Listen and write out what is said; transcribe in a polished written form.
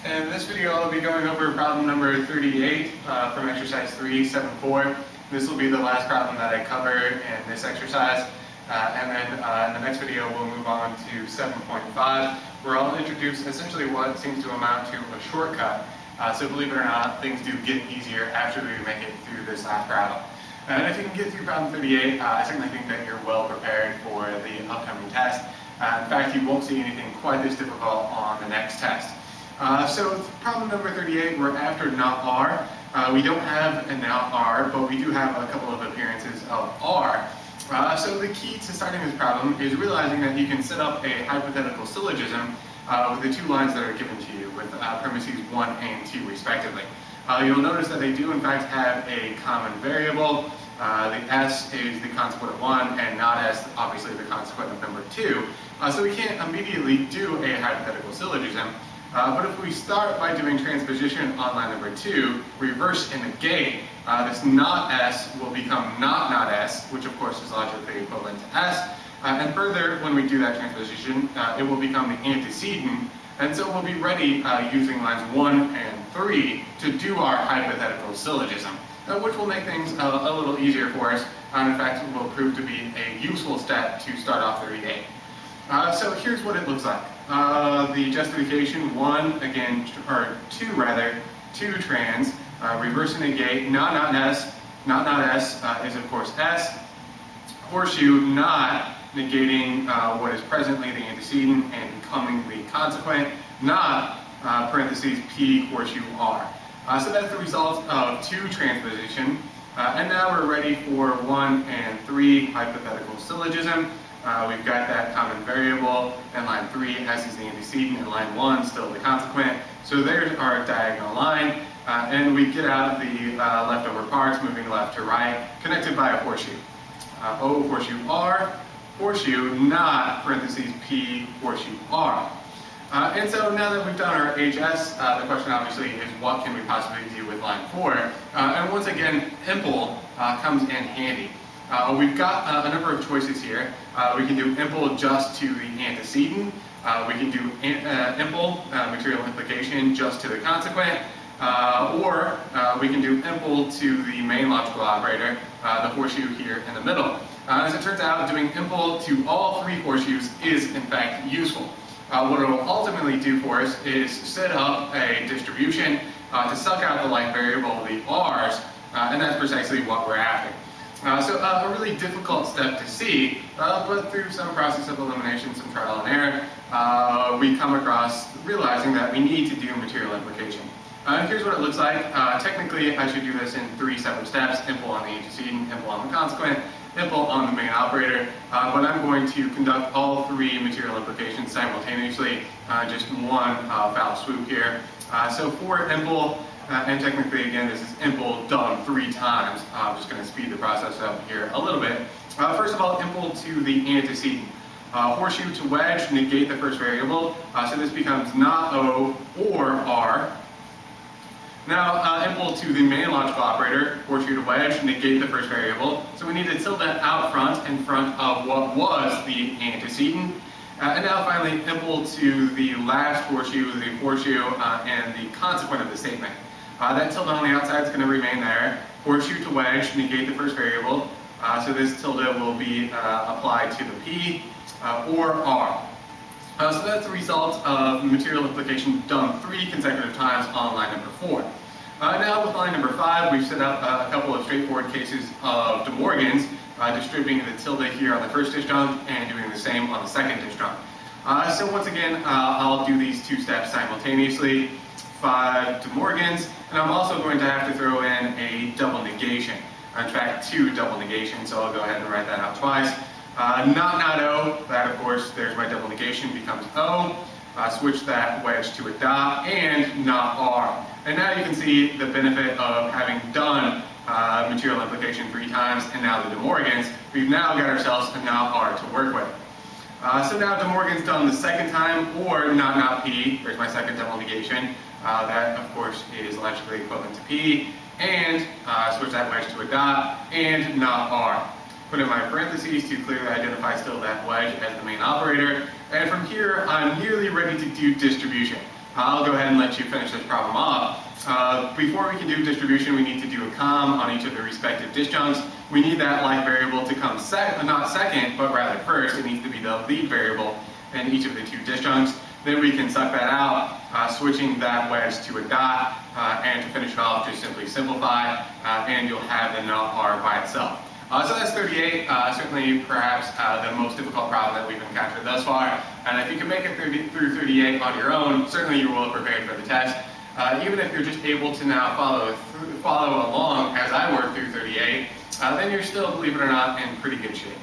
In this video, I'll be going over problem number 38 from exercise 374. This will be the last problem that I cover in this exercise. And then in the next video, we'll move on to 7.5, where I'll introduce essentially what seems to amount to a shortcut. So believe it or not, things do get easier after we make it through this last problem. And if you can get through problem 38, I certainly think that you're well prepared for the upcoming test. In fact, you won't see anything quite this difficult on the next test. So problem number 38, we're after not R. We don't have a not R, but we do have a couple of appearances of R. So the key to starting this problem is realizing that you can set up a hypothetical syllogism with the two lines that are given to you with premises 1 and 2 respectively. You'll notice that they do in fact have a common variable. The S is the consequent of 1 and not S obviously the consequent of number 2. So we can't immediately do a hypothetical syllogism. But if we start by doing transposition on line number 2, reverse and negate, this not S will become not S, which of course is logically equivalent to S. And further, when we do that transposition, it will become the antecedent. And so we'll be ready using lines 1 and 3 to do our hypothetical syllogism, which will make things a little easier for us. And in fact, will prove to be a useful step to start off 38. So here's what it looks like. The justification, 2 trans, reverse and negate, not S is of course S, horseshoe not, negating what is presently the antecedent and becoming the consequent, not, parentheses, P horseshoe R. So that's the result of 2 transposition, and now we're ready for 1 and 3 hypothetical syllogism. We've got that common variable, and line 3 S is the antecedent, and line 1 still the consequent. So there's our diagonal line, and we get out the leftover parts moving left to right, connected by a horseshoe. O horseshoe R, horseshoe not, parentheses P horseshoe R. And so now that we've done our HS, the question obviously is what can we possibly do with line 4? And once again, impl comes in handy. We've got a number of choices here. We can do impl just to the antecedent. We can do impl, material implication, just to the consequent. Or we can do impl to the main logical operator, the horseshoe here in the middle. As it turns out, doing impl to all 3 horseshoes is in fact useful. What it will ultimately do for us is set up a distribution to suck out the like variable, the r's, and that's precisely what we're after. So a really difficult step to see, but through some process of elimination, some trial and error, we come across realizing that we need to do material implication. Here's what it looks like. Technically, I should do this in 3 separate steps: impl on the antecedent, impl on the consequent, impl on the main operator. But I'm going to conduct all 3 material implications simultaneously, just one foul swoop here. So for impl, and technically, again, this is impl done 3 times. I'm just going to speed the process up here a little bit. First of all, impl to the antecedent. Horseshoe to wedge, negate the first variable. So this becomes not O or R. Now, impl to the main logical operator, horseshoe to wedge, negate the first variable. So we need to tilt that out front in front of what was the antecedent. And now finally, impl to the last horseshoe, the horseshoe and the consequent of the statement. That tilde on the outside is going to remain there. Horseshoe to wedge, negate the first variable. So this tilde will be applied to the P or R. So that's the result of material implication done 3 consecutive times on line number 4. Now with line number 5, we've set up a couple of straightforward cases of De Morgan's, distributing the tilde here on the first disjunct and doing the same on the second disjunct. So once again, I'll do these 2 steps simultaneously. 5 De Morgan's, and I'm also going to have to throw in a double negation. In fact, 2 double negations, so I'll go ahead and write that out twice. Not O, that of course, there's my double negation, becomes O. Switch that wedge to a dot, and not R. And now you can see the benefit of having done material implication 3 times, and now the De Morgan's. We've now got ourselves a not R to work with. So now De Morgan's done the second time, or not P, there's my second double negation. That, of course, is logically equivalent to P, and switch that wedge to a dot, and not R. Put in my parentheses to clearly identify still that wedge as the main operator, and from here I'm nearly ready to do distribution. I'll go ahead and let you finish this problem off. Before we can do distribution, we need to do a com on each of the respective disjuncts. We need that like variable to come not second, but rather first. It needs to be the lead variable in each of the two disjuncts. Then we can suck that out, switching that wedge to a dot, and to finish it off, just simply simplify, and you'll have the nut r by itself. So that's 38, certainly perhaps the most difficult problem that we've encountered thus far. And if you can make it through 38 on your own, certainly you're well prepared for the test. Even if you're just able to now follow along as I work through 38, then you're still, believe it or not, in pretty good shape.